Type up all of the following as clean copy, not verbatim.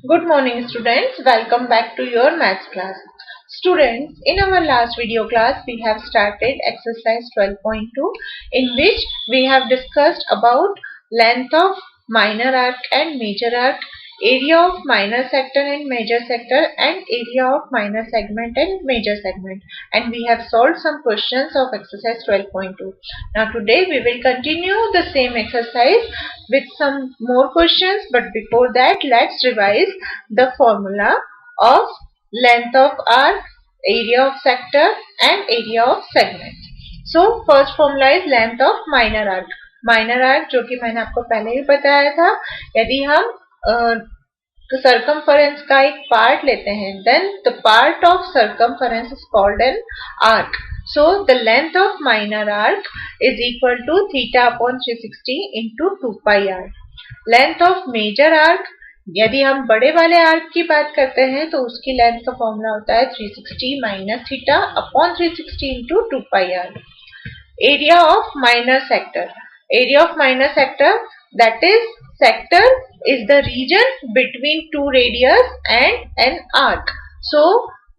Good morning students, welcome back to your maths class. Students, in our last video class we have started exercise 12.2 in which we have discussed about length of minor arc and major arc, area of minor sector and major sector and area of minor segment and major segment, and we have solved some questions of exercise 12.2. Now today we will continue the same exercise with some more questions, but before that let's revise the formula of length of arc, area of sector and area of segment. So first formula is length of minor arc. Minor arc जो कि मैंने आपको पहले ही बताया था, यदि हम circumference का एक पार्ट लेते हैं, then the part of circumference is called an arc. So the length of minor arc is equal to theta upon 360 into 2 pi r. Length of major arc, यदि हम बड़े वाले आर्क की बात करते हैं तो उसकी लेंथ का फॉर्मूला होता है 360 minus theta upon 360 into 2 pi r. Area of minor sector, area of minor sector, that is sector is the region between two radius and an arc. So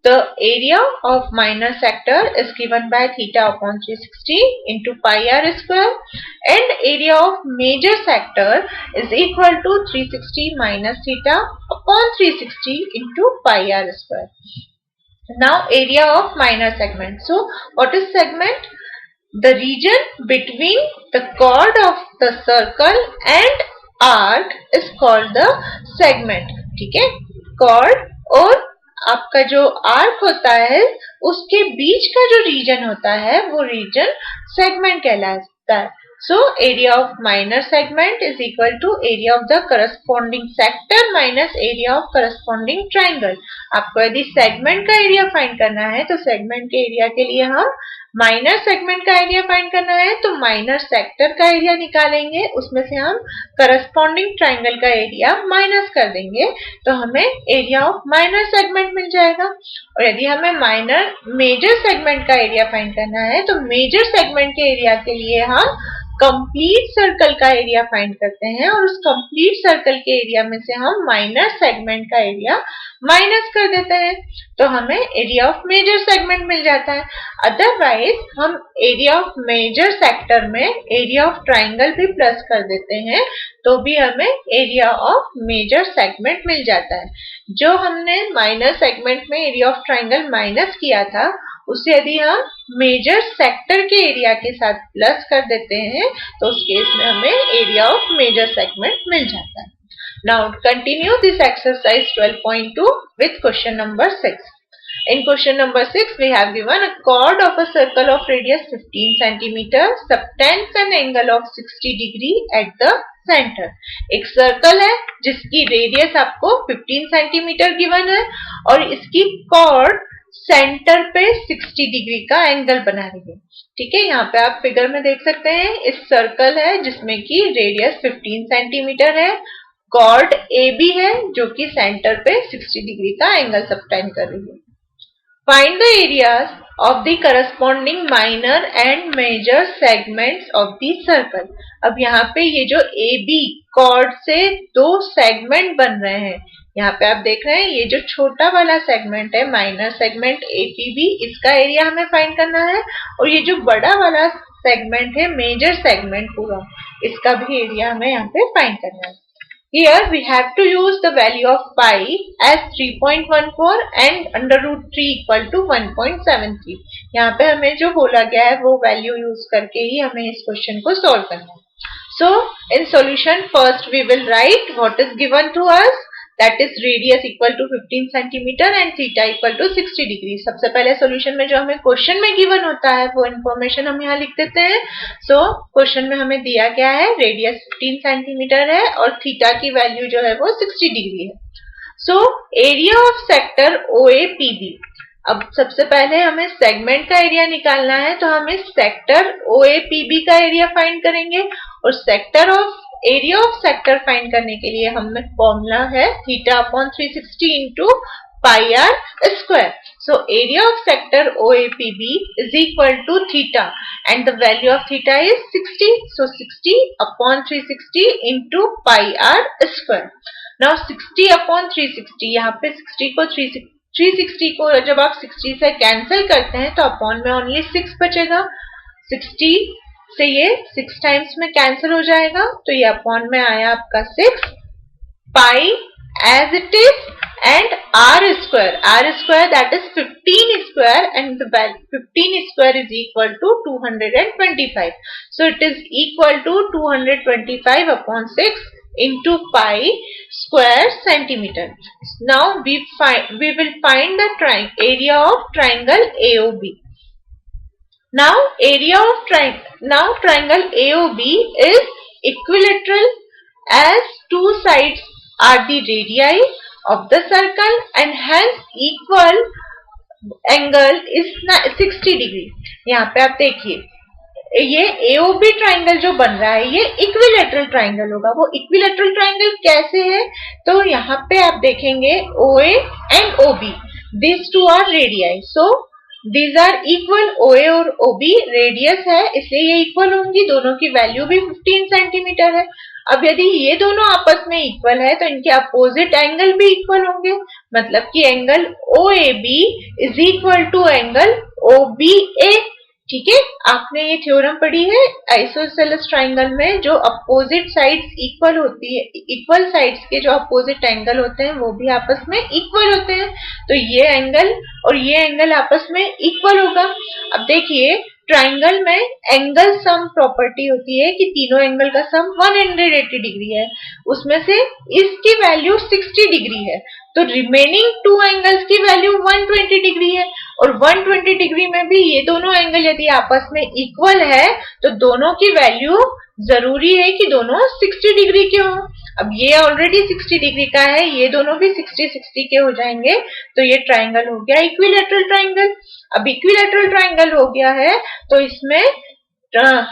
the area of minor sector is given by theta upon 360 into pi r square, and area of major sector is equal to 360 minus theta upon 360 into pi r square. Now area of minor segment. So what is segment? The region between the chord of the circle and arc is called the segment. ठीक है, chord और आपका जो arc होता है उसके बीच का जो region होता है वो region segment कहलाता है. So area of minor segment is equal to area of the corresponding sector minus area of corresponding triangle. आपको यदि segment का area find करना है तो segment के area के लिए हम माइनर सेगमेंट का एरिया फाइंड करना है तो माइनर सेक्टर का एरिया निकालेंगे, उसमें से हम करस्पॉन्डिंग ट्राइंगल का एरिया माइनस कर देंगे तो हमें एरिया ऑफ माइनर सेगमेंट मिल जाएगा. और यदि हमें माइनर मेजर सेगमेंट का एरिया फाइंड करना है तो मेजर सेगमेंट के एरिया के लिए हम कंप्लीट सर्कल का एरिया फाइंड करते हैं और उस कंप्लीट सर्कल के एरिया में से हम माइनर सेगमेंट का एरिया माइनस कर देते हैं तो हमें एरिया ऑफ मेजर सेगमेंट मिल जाता है. अदरवाइज हम एरिया ऑफ मेजर सेक्टर में एरिया ऑफ ट्राइंगल भी प्लस कर देते हैं तो भी हमें एरिया ऑफ मेजर सेगमेंट मिल जाता है. जो हमने माइनर सेगमेंट में एरिया ऑफ ट्राइंगल माइनस किया था उसे यदि हम मेजर सेक्टर के एरिया के साथ प्लस कर देते हैं तो उस केस में हमें एरिया ऑफ मेजर सेगमेंट मिल जाता है. Now continue this exercise 12.2 with question number 6. In question number 6 we have given a chord of a circle of radius 15 cm subtends an angle of 60 degree at the center. एक circle है जिसकी radius आपको 15 centimetre given है और इसकी chord centre पे 60 degree का angle बना रही है. ठीक है, यहाँ पे आप फिगर में देख सकते हैं इस सर्कल है जिसमें की रेडियस 15 सेंटीमीटर है, कॉर्ड AB है जो कि सेंटर पे 60 डिग्री का एंगल सबटेंड कर रही है. Find the areas of the corresponding minor and major segments of the circle. अब यहाँ पे ये जो AB कॉर्ड से दो सेगमेंट बन रहे हैं, यहाँ पे आप देख रहे हैं ये जो छोटा वाला सेगमेंट है माइनर सेगमेंट APB, इसका एरिया हमें फाइंड करना है और ये जो बड़ा वाला सेगमेंट है मेजर सेगमेंट पूरा, इसका भी एरिया हमें यहाँ पे फाइंड करना है. Here we have to use the value of pi as 3.14 and under root 3 equal to 1.73. यहाँ पे हमें जो बोला गया है वो वैल्यू यूज करके ही हमें इस क्वेश्चन को सॉल्व करना है. So in solution first we will write what is given to us, that is radius equal to 15 centimeter and theta equal to 60 degree. सबसे पहले सॉल्यूशन में जो हमें क्वेश्चन में गिवन होता है वो इन्फॉर्मेशन हम यहाँ लिख देते हैं. सो क्वेश्चन में हमें दिया गया है रेडियस 15 सेंटीमीटर है और थीटा की वैल्यू जो है वो 60 डिग्री है. So area of sector OAPB. अब सबसे पहले हमें सेगमेंट का एरिया निकालना है तो हम इस सेक्टर OAPB का एरिया फाइंड करेंगे और sector of area of sector find करने के लिए हमें फॉर्मूला है theta upon 360 into pi r square. So area of sector OAPB is equal to theta and the value of theta is 60. So 60 upon 360 into pi r square. Now 60 upon 360, यहाँ पे 60 को 360 को जब आप 60 से कैंसिल करते हैं तो अपॉन में ओनली 6 बचेगा। 60 से ये 6 टाइम्स में कैंसिल हो जाएगा, तो ये अपॉन में आया आपका 6 पाई as it is, and r square that is 15 square, and the value 15 square is equal to 225. So it is equal to 225 upon 6 into pi square centimeter. Now we will find the area of triangle AOB. Now triangle AOB is equilateral as two sides are the radii of the circle and hence equal angle is 60 degree. यहाँ पे आप देखिए ये AOB triangle जो बन रहा है ये इक्विलेटरल ट्राइंगल होगा। वो इक्विलेटरल ट्राइंगल कैसे है, तो यहाँ पे आप देखेंगे OA and OB, these two are radii, so these are equal। OA और OB रेडियस है इसलिए ये इक्वल होंगी, दोनों की वैल्यू भी 15 सेंटीमीटर है। अब यदि ये दोनों आपस में इक्वल है तो इनके अपोजिट एंगल भी इक्वल होंगे, मतलब कि angle OAB is equal to angle OBA। ठीक है, आपने ये थ्योरम पढ़ी है आइसोसेलेस ट्राइंगल में, जो अपोजिट साइड्स इक्वल होती है, इक्वल साइड्स के जो अपोजिट एंगल होते हैं वो भी आपस में इक्वल होते हैं, तो ये एंगल और ये एंगल आपस में इक्वल होगा। अब देखिए ट्राइंगल में एंगल सम प्रॉपर्टी होती है कि तीनों एंगल का सम 180 डिग्री है, उसमें से इसकी वैल्यू 60 डिग्री है, तो रिमेनिंग टू एंगल्स की वैल्यू 120 डिग्री है, और 120 डिग्री में भी ये दोनों एंगल यदि आपस में इक्वल है तो दोनों की वैल्यू जरूरी है कि दोनों 60 डिग्री के हों। अब ये ऑलरेडी 60 डिग्री का है, ये दोनों भी 60 के हो जाएंगे, तो ये ट्राइंगल हो गया इक्विलेटरल ट्राइंगल। अब इक्विलेटरल ट्राइंगल हो गया है तो इसमें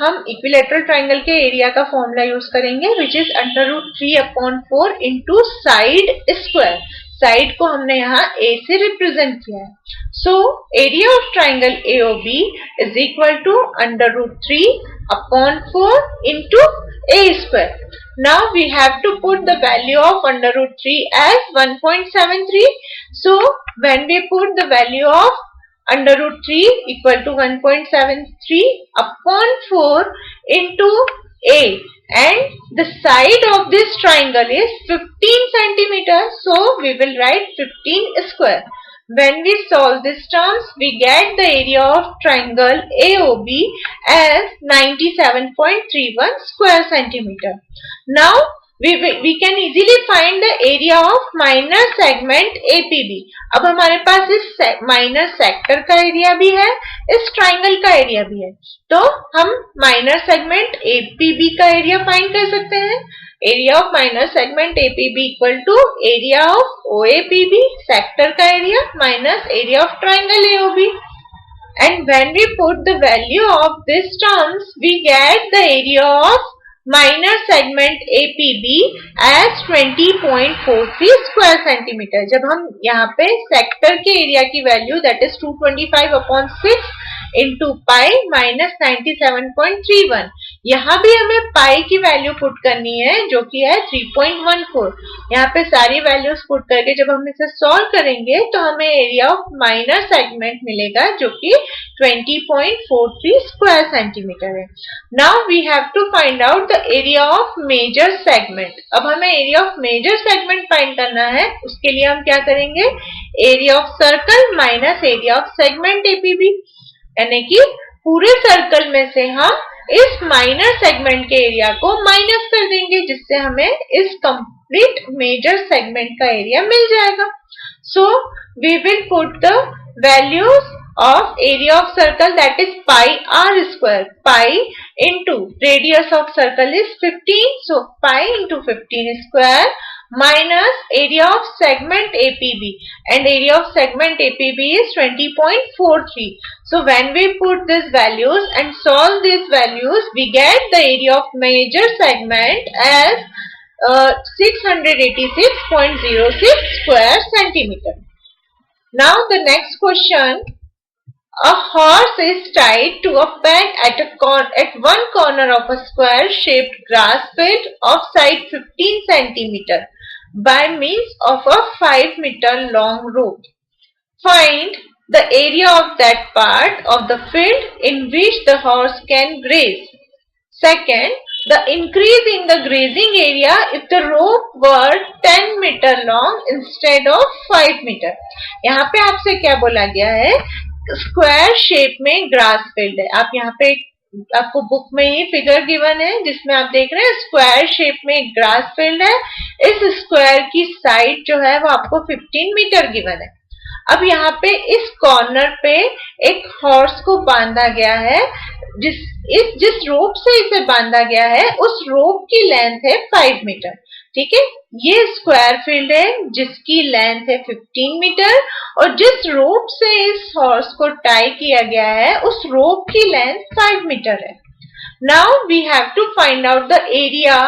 हम इक्विलेटरल ट्राइंगल के एरिया का फॉर्मूला यूज करेंगे which is √3/4 into side square. Side को हमने यहाँ a से रिप्रेजेंट किया है, so area of triangle AOB is equal to √3/4 into a square. Now we have to put the value of √3 as 1.73. So when we put the value of √3 equal to 1.73 upon 4 into a, and the side of this triangle is 15 centimeters, so we will write 15 square. When we solve these terms, we get the area of triangle AOB as 97.31 square centimeter. Now we can easily find the area of minor segment APB. अब हमारे पास इस minor sector का area भी है, इस triangle का area भी है, तो हम माइनर सेगमेंट APB का एरिया फाइंड कर सकते हैं। Area of minor segment APB equal to area of OAPB, sector का area, minus area of triangle AOB. And when we put the value of these terms, we get the area of minor segment APB as 20.43 square centimeter. जब हम यहाँ पे sector के area की value that is 225/6 into pi minus 97.31, यहाँ भी हमें पाई की वैल्यू पुट करनी है जो कि है 3.14। यहाँ पे सारी वैल्यूज पुट करके जब हम इसे सॉल्व करेंगे तो हमें एरिया ऑफ माइनर सेगमेंट मिलेगा जो कि 20.43 स्क्वायर सेंटीमीटर है। Now we have to find out the area of major segment. अब हमें area of major segment find करना है, उसके लिए हम क्या करेंगे, area of circle minus area of segment APB, यानी कि पूरे सर्कल में से हम इस माइनर सेगमेंट के एरिया को माइनस कर देंगे जिससे हमें इस कंप्लीट मेजर सेगमेंट का एरिया मिल जाएगा। So we will put the values of area of circle that is pi r square. Pi into radius of circle is 15, so pi into 15 square minus area of segment APB, and area of segment APB is 20.43. So when we put these values and solve these values, we get the area of major segment as 686.06 square centimeter. Now the next question. A horse is tied to a peg at one corner of a square-shaped grass field of side 15 centimeter. by means of a 5-meter long rope. Find the area of that part of the field in which the horse can graze. Second, the increase in the grazing area if the rope were 10 meter long instead of 5 meter. यहाँ पे आपसे क्या बोला गया है? Square shape में grass field है. आप यहाँ पे आपको बुक में ही फिगर गिवन है जिसमें आप देख रहे हैं स्क्वायर शेप में ग्रास फील्ड है. इस स्क्वायर की साइड जो है वो आपको 15 मीटर गिवन है. अब यहाँ पे इस कॉर्नर पे एक हॉर्स को बांधा गया है. जिस रोप से इसे बांधा गया है उस रोप की लेंथ है 5 मीटर. ठीक है, ये स्क्वायर फील्ड है जिसकी लेंथ है 15 मीटर और जिस रोप से इस हॉर्स को टाई किया गया है उस रोप की लेंथ 5 मीटर है. Now we have to find out the area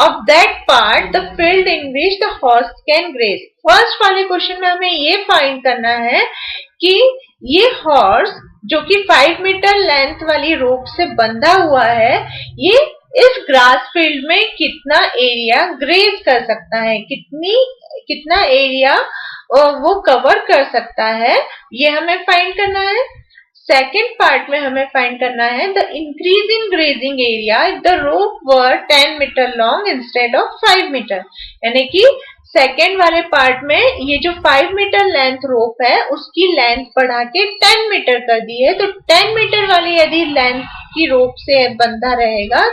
of that part the field in which the horse can graze. First वाले क्वेश्चन में हमें ये फाइंड करना है कि ये हॉर्स जो कि 5 मीटर लेंथ वाली रोप से बंधा हुआ है ये इस ग्रास फील्ड में कितना एरिया ग्रेज कर सकता है, कितना एरिया वो कवर कर सकता है, ये हमें फाइंड करना है. सेकेंड पार्ट में हमें फाइंड करना है the increase in grazing area if the rope were 10 metre long instead of 5 metre. यानी कि सेकेंड वाले पार्ट में ये जो 5 मीटर लेंथ रोप है उसकी लेंथ बढ़ा के 10 मीटर कर दी है. तो 10 मीटर वाली यदि लेंथ की रोप से बंधा रहेगा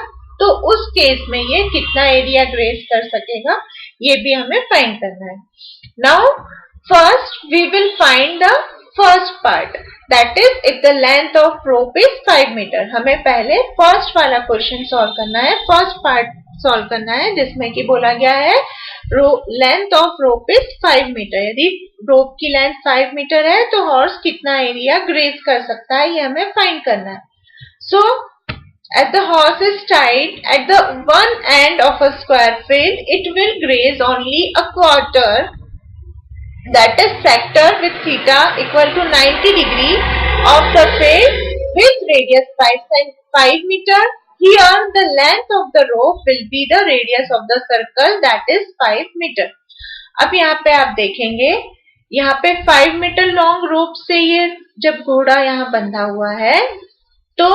तो उस केस में ये कितना एरिया ग्रेज कर सकेगा ये भी हमें फाइंड करना है. Now first we will find the first part, that is if the length of rope is 5 metre. हमें पहले फर्स्ट वाला क्वेश्चन सॉल्व करना है, फर्स्ट पार्ट सॉल्व करना है जिसमें कि बोला गया है length of rope is 5 metre. यदि रोप की लेंथ 5 मीटर है तो हॉर्स कितना एरिया ग्रेज कर सकता है ये हमें फाइंड करना है. सो as the horse is tied at the one end of a square field, it will graze only a quarter, that is sector with theta equal to 90 degree of the field with radius 5 meter. Here the length of the rope will be the radius of the circle, that is 5 meter. अब यहाँ पे आप देखेंगे यहाँ पे 5 metre long rope से ये जब घोड़ा यहाँ बंधा हुआ है तो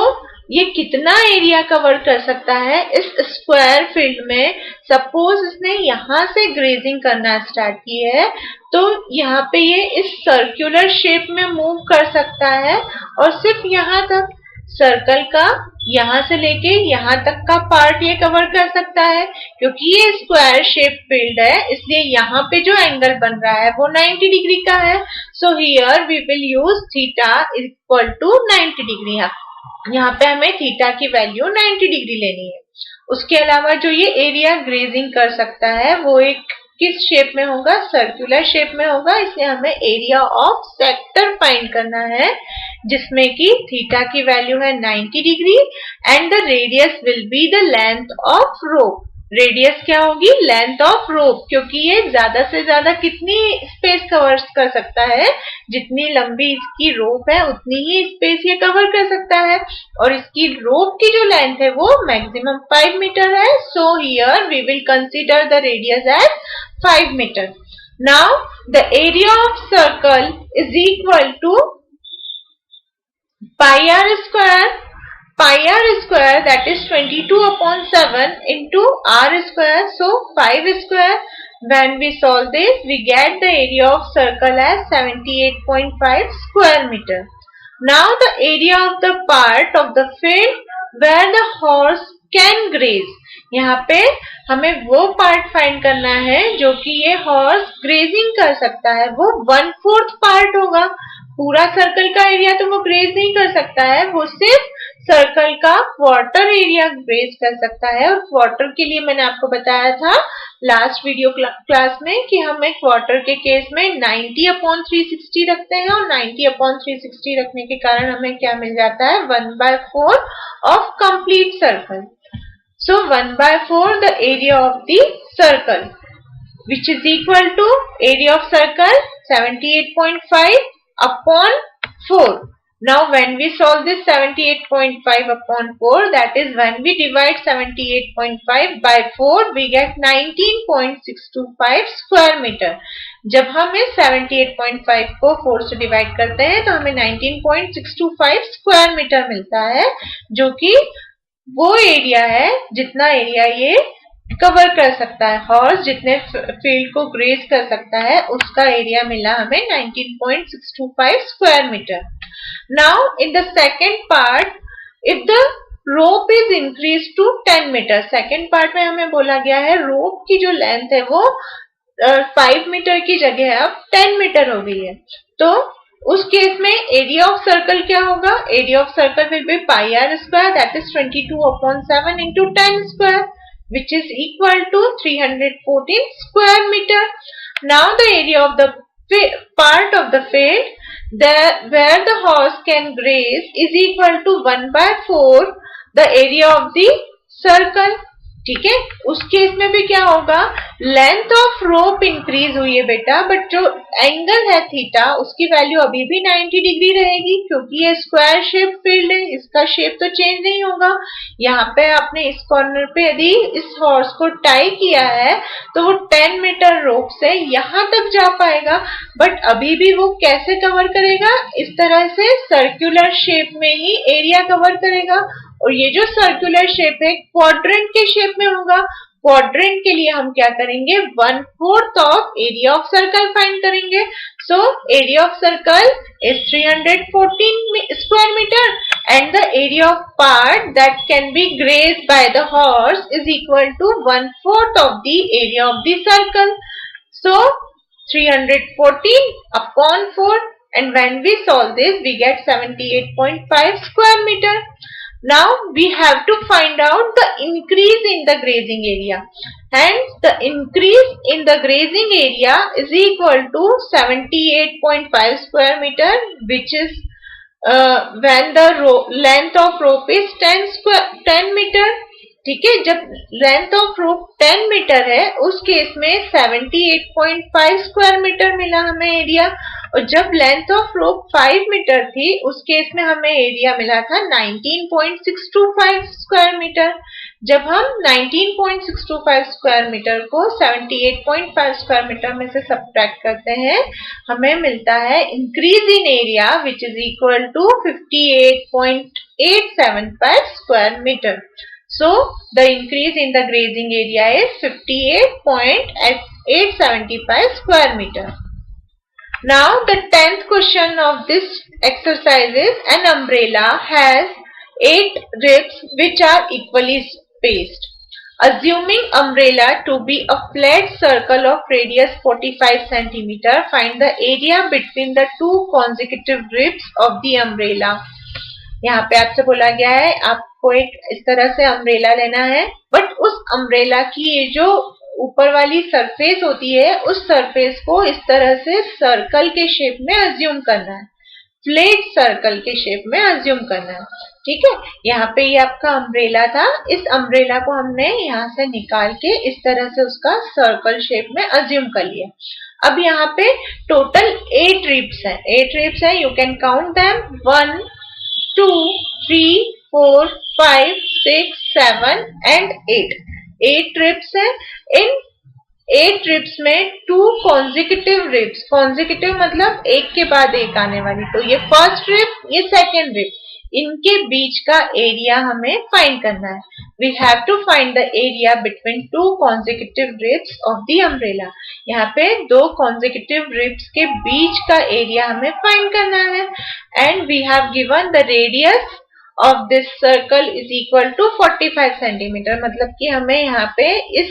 ये कितना एरिया कवर कर सकता है इस स्क्वायर फील्ड में. सपोज इसने यहाँ से ग्रेजिंग करना स्टार्ट की है तो यहाँ पे ये इस सर्कुलर शेप में मूव कर सकता है और सिर्फ यहाँ तक सर्कल का यहाँ से लेके यहाँ तक का पार्ट ये कवर कर सकता है. क्योंकि ये स्क्वायर शेप फील्ड है इसलिए यहाँ पे जो एंगल बन रहा है वो 90 डिग्री का है. So here we will use theta equal to 90 degree. यहाँ पे हमें थीटा की वैल्यू 90 डिग्री लेनी है. उसके अलावा जो ये एरिया ग्रेजिंग कर सकता है वो एक किस शेप में होगा, सर्कुलर शेप में होगा. इसलिए हमें एरिया ऑफ सेक्टर फाइंड करना है जिसमें कि थीटा की वैल्यू है 90 degree and the radius will be the length of rope. Radius क्या होगी, लेंथ ऑफ रोप, क्योंकि ये ज्यादा से ज्यादा कितनी स्पेस कवर कर सकता है, जितनी लंबी इसकी रोप है उतनी ही स्पेस ये कवर कर सकता है और इसकी रोप की जो लेंथ है वो मैक्सिमम 5 मीटर है. So here we will consider the radius as 5 metre. Now the area of circle is equal to pi r square. Pi r square, that is 22/7 into r square, so 5 square. When we solve this, we get the area of circle as 78.5 square meter. Now the area of the part of the field where the horse can graze. यहाँ पे हमें वो part find करना है जो कि ये horse grazing कर सकता है. वो 1/4 पार्ट होगा. पूरा सर्कल का एरिया तो वो ग्रेज नहीं कर सकता है, वो सिर्फ सर्कल का क्वार्टर एरिया ग्रेज कर सकता है. और क्वार्टर के लिए मैंने आपको बताया था लास्ट वीडियो क्लास में कि हमें क्वार्टर के केस में 90/360 रखते हैं और 90/360 रखने के कारण हमें क्या मिल जाता है, 1/4 of complete circle. So 1/4 the area of the circle, which is equal to area of circle 78.5 upon 4. Now when we solve this 78.5 upon 4, that is when we divide 78.5 by 4, we get 19.625 square meter. जब हम इस 78.5 को 4 से divide करते हैं तो हमें 19.625 square metre मिलता है, जो कि वो एरिया है जितना एरिया ये कवर कर सकता है। हॉर्स जितने फील्ड को ग्रेज कर सकता है उसका एरिया मिला हमें 19.625 square metre. Now in the second part, if the rope is increase to 10 metre, second part में हमें बोला गया है रोप की जो लेंथ है वो 5 मीटर की जगह अब 10 मीटर हो गई है। तो उस केस में एरिया ऑफ सर्कल क्या होगा? Area of circle will be pi r square, that is 22/7 into 10 square, which is equal to 314 square meter. Now the area of the part of the field where the horse can graze is equal to 1/4 the area of the circle. ठीक है, उस case में भी क्या होगा? Length of rope increase हुई है बेटा, बट जो एंगल है थीटा उसकी वैल्यू अभी भी 90 डिग्री रहेगी, क्योंकि ये स्क्वायर शेप फील्ड है, इसका शेप तो चेंज नहीं होगा। यहाँ पे आपने इस कॉर्नर पे यदि इस हॉर्स को टाई किया है तो वो 10 मीटर रोप से यहाँ तक जा पाएगा, बट अभी भी वो कैसे कवर करेगा? इस तरह से सर्कुलर शेप में ही एरिया कवर करेगा। और ये जो सर्कुलर शेप है क्वाड्रेंट के शेप में होगा। क्वाड्रेंट के लिए हम क्या करेंगे? 1/4 of area of circle find करेंगे। So area of circle is 314 square metre and the area of part that can be grazed by the horse is equal to 1/4 of the area of the circle. So 314 upon 4, and when we solve this we get 78.5 square meter. Now we have to find out the increase in the grazing area. Hence the increase in the grazing area is equal to 78.5 square meter, which is when the length of rope is 10 meter. ठीक है, जब length of rope 10 metre है उस case में 78.5 square metre मिला हमें area, और जब लेंथ ऑफ रोप 5 मीटर थी उस केस में हमें एरिया मिला था 19.625 स्क्वायर मीटर। जब हम 19.625 स्क्वायर मीटर को 78.5 स्क्वायर मीटर में से सब्ट्रैक्ट करते हैं हमें मिलता है increase in area which is equal to 58.875 square metre. So the increase in the grazing area is 58.875 square meter. Now the 10th question of this exercise is, an umbrella has 8 ribs which are equally spaced. Assuming umbrella to be a flat circle of radius 45 cm, find the area between the two consecutive ribs of the umbrella. यहाँ पे आपसे बोला गया है आपको एक इस तरह से अम्ब्रेला लेना है, बट उस अम्ब्रेला की ये जो ऊपर वाली सरफेस होती है उस सरफेस को इस तरह से सर्कल के शेप में अज्यूम करना है, फ्लैट सर्कल के शेप में अज्यूम करना है. ठीक है, यहाँ पे ये आपका अम्ब्रेला था, इस अम्ब्रेला को हमने यहाँ से निकाल के इस तरह से उसका सर्कल शेप में अज्यूम कर लिया. अब यहाँ पे टोटल 8 रिब्स है, 8 रिब्स है, you can count them 1 2 3 4 5 6 7 and 8. 8 ribs है. इन 8 ribs में 2 consecutive ribs, consecutive मतलब एक के बाद एक आने वाली, तो ये फर्स्ट रिब, ये सेकेंड रिब, इनके बीच का एरिया हमें फाइंड करना है. We have to find the area between 2 consecutive ribs of the umbrella. यहाँ पे 2 consecutive ribs के बीच का एरिया हमें फाइंड करना है. And we have given the radius of this circle is equal to 45 centimetre, मतलब कि हमें यहाँ पे इस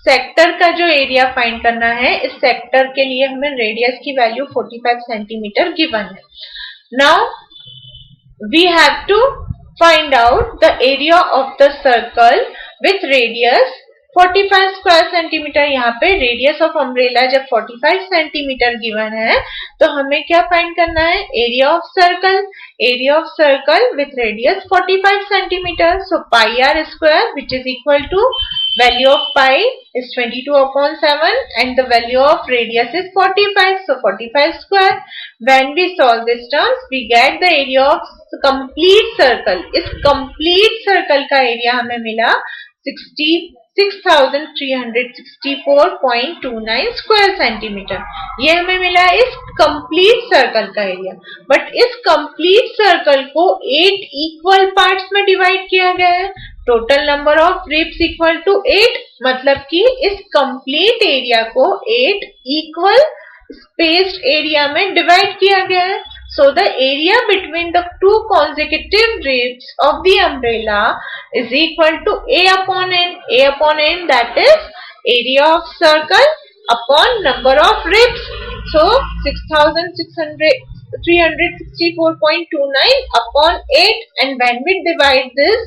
सेक्टर का जो एरिया फाइंड करना है, इस सेक्टर के लिए हमें रेडियस की वैल्यू 45 सेंटीमीटर गिवन है. Now we have to find out the area of the circle with radius 45 square centimeter. यहाँ पे radius of umbrella जब 45 centimeter given है तो हमें क्या find करना है? area of circle. Area of circle with radius 45 centimeter. So pi r square which is equal to Value of pi is 22/7 and the value of radius is 45. So 45 square. When we solve this terms, we get the area of complete circle. इस complete circle का area हमें मिला 6364.29 square centimetre. ये हमें मिला इस complete circle का area. But इस कंप्लीट सर्कल को 8 इक्वल पार्ट्स में डिवाइड किया गया है. Total number of ribs equal to 8. मतलब कि इस कंप्लीट एरिया को 8 इक्वल स्पेस्ड एरिया में डिवाइड किया गया है. So the area between the two consecutive ribs of the umbrella is equal to A upon N. A upon N, that is area of circle upon number of ribs. So 364.29 upon 8, and when we divide this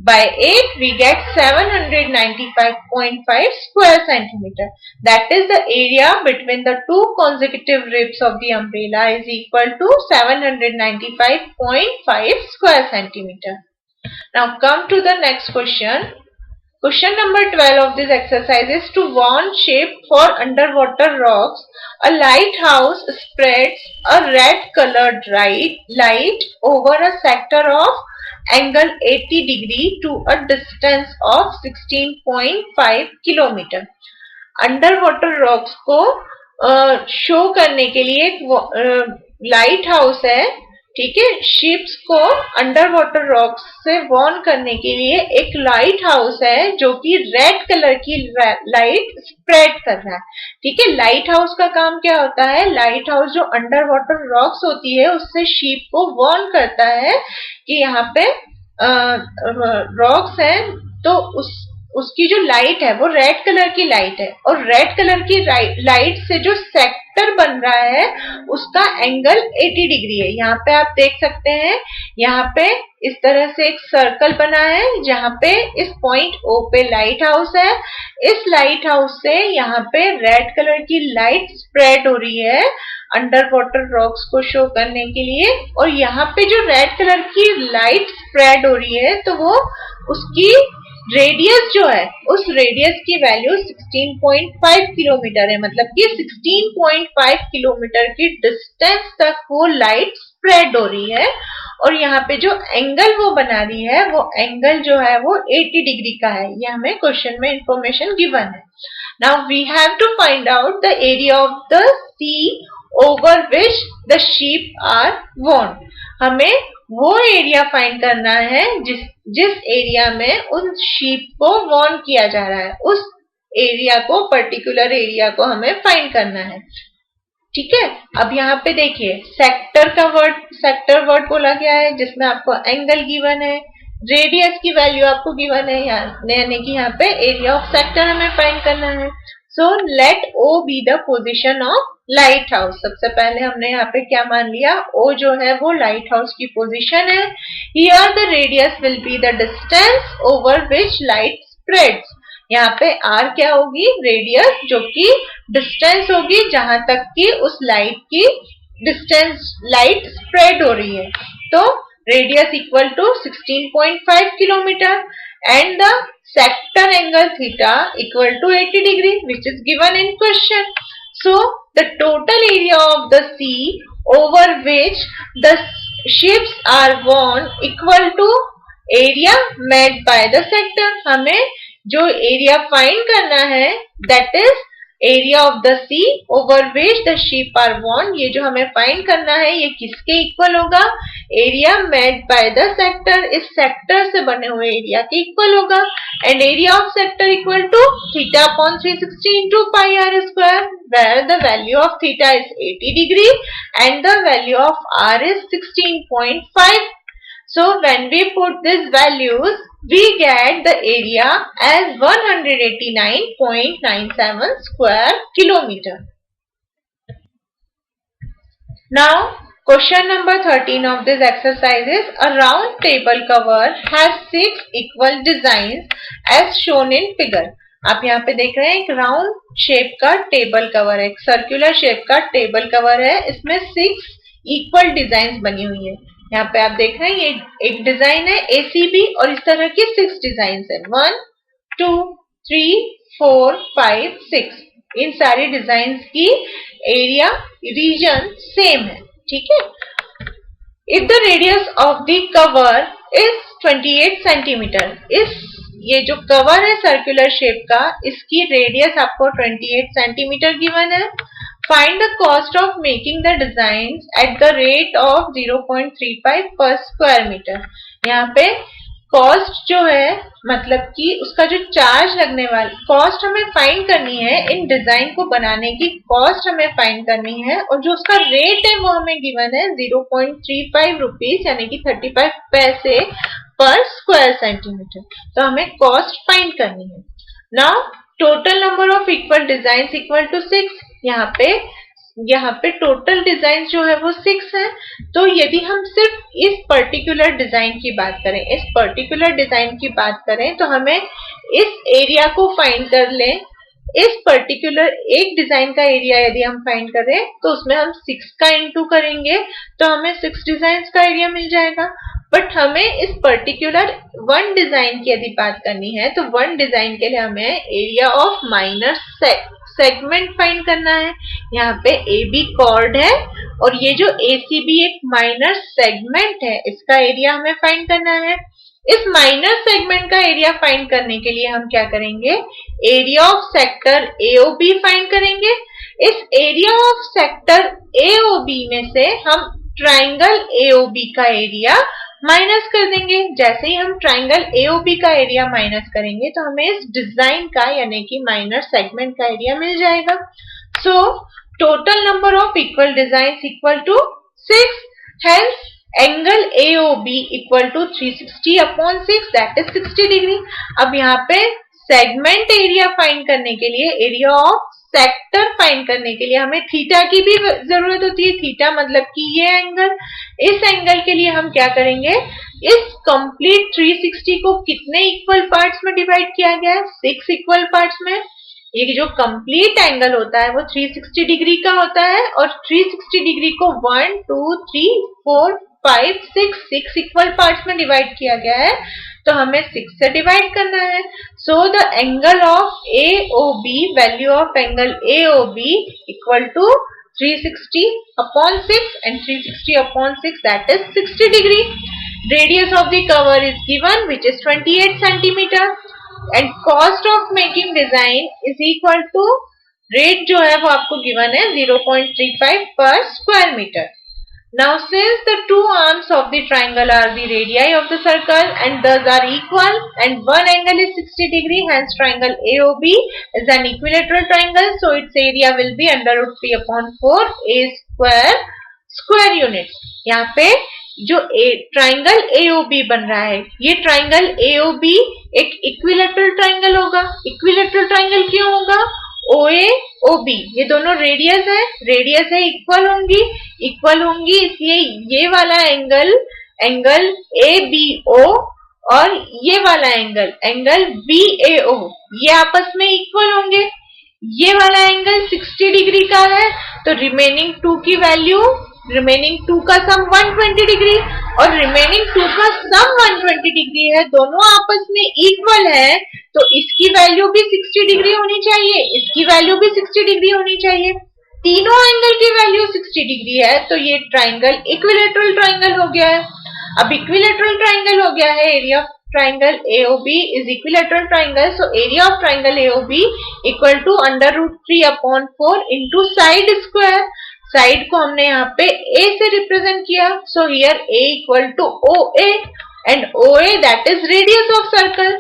by 8, we get 795.5 square centimeter. That is the area between the two consecutive ribs of the umbrella is equal to 795.5 square centimeter. Now come to the next question. Question number 12 of this exercise is to warn shape for underwater rocks. A lighthouse spreads a red colored light over a sector of angle 80 degree to a distance of 16.5 kilometre. Underwater rocks को show करने के लिए एक light house है. ठीक है, ships को underwater rocks से वार्न करने के लिए एक लाइट हाउस है जो कि रेड कलर की लाइट स्प्रेड कर रहा है. ठीक है, लाइट हाउस का काम क्या होता है? लाइट हाउस जो अंडरवाटर रॉक्स होती है उससे शिप को वार्न करता है कि यहाँ पे रॉक्स है, तो उसकी जो लाइट है वो रेड कलर की लाइट है, और रेड कलर की लाइट से जो सेक्टर बन रहा है उसका एंगल 80 डिग्री है. यहाँ पे आप देख सकते हैं, यहाँ पे इस तरह से एक सर्कल बना है जहाँ पे इस पॉइंट O पे लाइट हाउस है. इस लाइट हाउस से यहाँ पे रेड कलर की लाइट स्प्रेड हो रही है अंडर वाटर रॉक्स को शो करने के लिए. और यहाँ पे जो रेड कलर की लाइट स्प्रेड हो रही है तो वो उसकी रेडियस जो है उस रेडियस की वैल्यू 16.5 किलोमीटर है. मतलब कि 16.5 किलोमीटर की डिस्टेंस तक वो लाइट स्प्रेड हो रही है. और यहाँ पे जो एंगल वो बना रही है वो एंगल जो है वो 80 डिग्री का है. ये हमें क्वेश्चन में इंफॉर्मेशन गिवन है. Now we have to find out the area of the sea over which the ship are warned. हमें वो एरिया फाइंड करना है जिस एरिया में उन शिप को वॉर्न किया जा रहा है. उस एरिया को, पर्टिकुलर एरिया को हमें फाइंड करना है. ठीक है, अब यहाँ पे देखिए सेक्टर वर्ड बोला गया है जिसमें आपको एंगल गिवन है, रेडियस की वैल्यू आपको गिवन है, यानी कि यहाँ पे एरिया ऑफ सेक्टर हमें फाइंड करना है. So let O be the position of light house. सबसे पहले हमने यहाँ पे क्या मान लिया? O जो है वो लाइट हाउस की पोजीशन है. Here the radius will be the distance over which light spreads. यहाँ पे R क्या होगी? रेडियस, जो कि डिस्टेंस होगी जहां तक कि उस लाइट की डिस्टेंस लाइट स्प्रेड हो रही है. तो radius equal to 16.5 kilometre and the sector angle theta equal to 80 degree, which is given in question. So the total area of the sea over which the ships are worn equal to area made by the sector. हमें जो area find करना है that is area of the sea over which the ship are warned. ये जो हमें find करना है ये किसके इक्वल होगा? Area made by the sector. इस सेक्टर से बने हुए एरिया के इक्वल होगा. And area of sector equal to theta upon 360 into pi r square, where the value of theta is 80 degree and the value of r is 16.5. So when we put these values, we get the area as 189.97 square kilometer. Now, question number 13 of this exercise is a round table cover has 6 equal designs as shown in figure. आप यहाँ पे देख रहे हैं एक round shape का table cover है, एक सर्कुलर शेप का टेबल कवर है. इसमें 6 इक्वल डिजाइन बनी हुई है. यहाँ पे आप देख रहे हैं ये एक डिजाइन है ACB और इस तरह की 6 डिजाइन है. 1, 2, 3, 4, 5, 6 इन सारी डिजाइन की एरिया रीजन सेम है, ठीक है। If the radius of the cover is 28 centimetre, इस ये जो कवर है सर्कुलर शेप का, इसकी रेडियस आपको 28 सेंटीमीटर गिवन है। Find the cost of making the design at the rate of 0.35 पर स्क्वायर मीटर। यहाँ पे कॉस्ट जो है मतलब कि उसका जो चार्ज लगने वाला कॉस्ट हमें फाइंड करनी है, इन डिजाइन को बनाने की कॉस्ट हमें फाइंड करनी है, और जो उसका रेट है वो हमें गिवन है 0.35 रुपीज यानी कि 35 पैसे पर स्क्वायर सेंटीमीटर। तो हमें कॉस्ट फाइंड करनी है। Now total number of equal design equal to 6। यहाँ पे टोटल डिजाइन जो है वो 6 है। तो यदि हम सिर्फ इस पर्टिकुलर डिजाइन की बात करें, तो हमें इस एरिया को फाइंड कर लें। इस पर्टिकुलर एक डिजाइन का एरिया यदि हम फाइंड करें तो उसमें हम 6 का इंटू करेंगे तो हमें 6 डिजाइन का एरिया मिल जाएगा। बट हमें इस पर्टिकुलर वन डिजाइन की यदि बात करनी है तो वन डिजाइन के लिए हमें area of minor segment find करना है। यहाँ पे AB कॉर्ड है और ये जो ACB एक माइनर सेगमेंट है, इसका एरिया हमें फाइंड करना है। इस माइनर सेगमेंट का एरिया फाइंड करने के लिए हम क्या करेंगे, area of sector AOB find करेंगे। इस एरिया ऑफ सेक्टर AOB में से हम ट्राइंगल AOB का एरिया माइनस कर देंगे। जैसे ही हम ट्राइंगल AOB का एरिया माइनस करेंगे तो हमें इस डिजाइन का यानी कि माइनर सेगमेंट का एरिया मिल जाएगा। So total number of equal design equal to 6, hence angle AOB equal to 360/6 that is 60 degree. अब यहाँ पे सेगमेंट एरिया फाइंड करने के लिए, एरिया ऑफ सेक्टर फाइंड करने के लिए हमें थीटा की भी जरूरत होती है। थीटा मतलब कि ये एंगल, इस एंगल के लिए हम क्या करेंगे, इस कंप्लीट 360 को कितने इक्वल पार्ट्स में डिवाइड किया गया है, 6 इक्वल पार्ट्स में। ये जो कंप्लीट एंगल होता है वो 360 डिग्री का होता है और 360 डिग्री को 1, 2, 3, 4, 5, 6 इक्वल पार्ट्स में डिवाइड किया गया है। तो हमें 6 से डिवाइड करना है। So the angle of AOB, value of angle AOB equal to 360/6 and 360/6 that is 60 degree. Radius of the cover is given which is 28 centimeter and cost of making design is equal to rate जो है वो आपको given है 0.35 per square meter. Now since the two arms of the triangle are the radii of the circle and thus are equal and one angle is 60 degree, hence triangle AOB is an equilateral triangle, so its area will be under root 3/4 a square units. यहाँ पे जो triangle AOB बन रहा है, ये triangle AOB एक equilateral triangle होगा। Equilateral triangle क्यों होगा, OA OB ये दोनों रेडियस है इक्वल होंगी इसलिए ये वाला एंगल ABO और ये वाला एंगल BAO ये आपस में इक्वल होंगे। ये वाला एंगल 60 डिग्री का है तो रिमेनिंग 2 का सम 120 डिग्री और रिमेनिंग 2 का सम 120 डिग्री है, दोनों आपस में इक्वल है तो इसकी वैल्यू भी 60 डिग्री होनी चाहिए, इसकी वैल्यू भी 60 डिग्री होनी चाहिए। तीनों एंगल की वैल्यू 60 डिग्री है तो ये ट्राइंगल इक्विलेटरल ट्राइंगल हो गया है। अब इक्विलेटरल ट्राइंगल हो गया है, area of triangle AOB is equilateral triangle, so area of triangle AOB equal to under root 3/4 into side square। Side को हमने यहाँ पे A से रिप्रेजेंट किया, so here A equal to OA and OA that is radius of circle,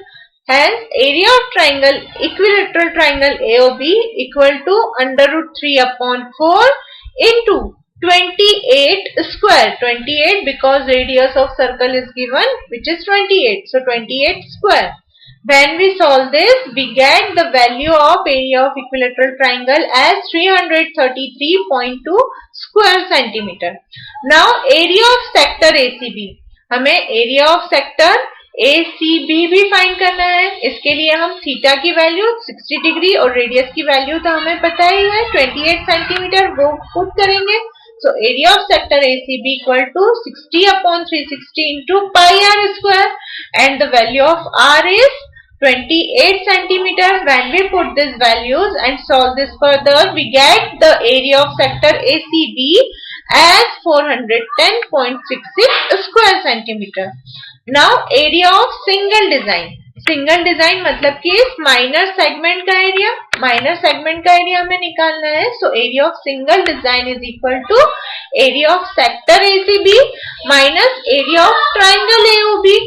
hence area of triangle equilateral triangle AOB equal to under root 3/4 into 28 square, 28 because radius of circle is given which is 28, so 28 square. When we solve this, we get the value of area of equilateral triangle as 333.2 square centimeter. Now area of sector ACB, हमें area of sector ACB भी find करना है। इसके लिए हम theta की value 60 degree और radius की वैल्यू तो हमें पता ही है 28 सेंटीमीटर, वो पुट करेंगे। So area of sector ACB equal to 60/360 into pi r square and the value of r is 28 centimeter. When we put these values and solve this further, we get the area of sector ACB as 410.66 square centimeter. Now area of single design. Single design मतलब कि इस minor segment का area, हमें निकालना है. So area of single design is equal to area of sector ACB minus area of triangle AOB.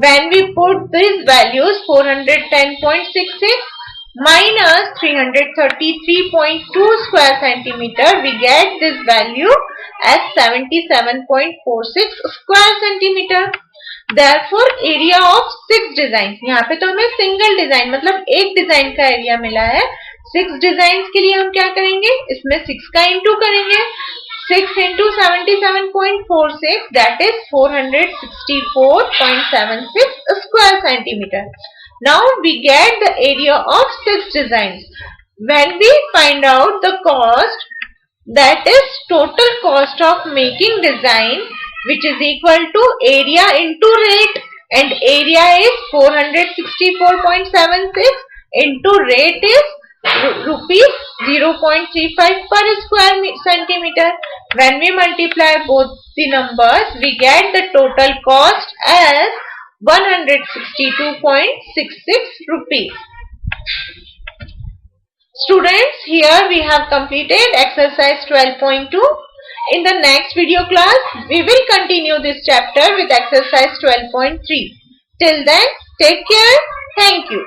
When we put these values 410.66 minus 333.2 square centimeter, we get this value as 77.46 square centimeter. Therefore area of 6 design, यहाँ पे तो हमें single design मतलब एक design का area मिला है. 6 design के लिए हम क्या करेंगे, इसमें 6 का इंटू करेंगे. 6 into 77.46 that is 464.76 square centimeter. Now we get the area of 6 designs. When we find out the cost, that is total cost of making design, which is equal to area into rate, and area is 464.76 into rate is rupees 0.35 per square centimeter. When we multiply both the numbers, we get the total cost as 162.66 rupees. Students, here we have completed exercise 12.2. In the next video class, we will continue this chapter with exercise 12.3. Till then, take care. Thank you.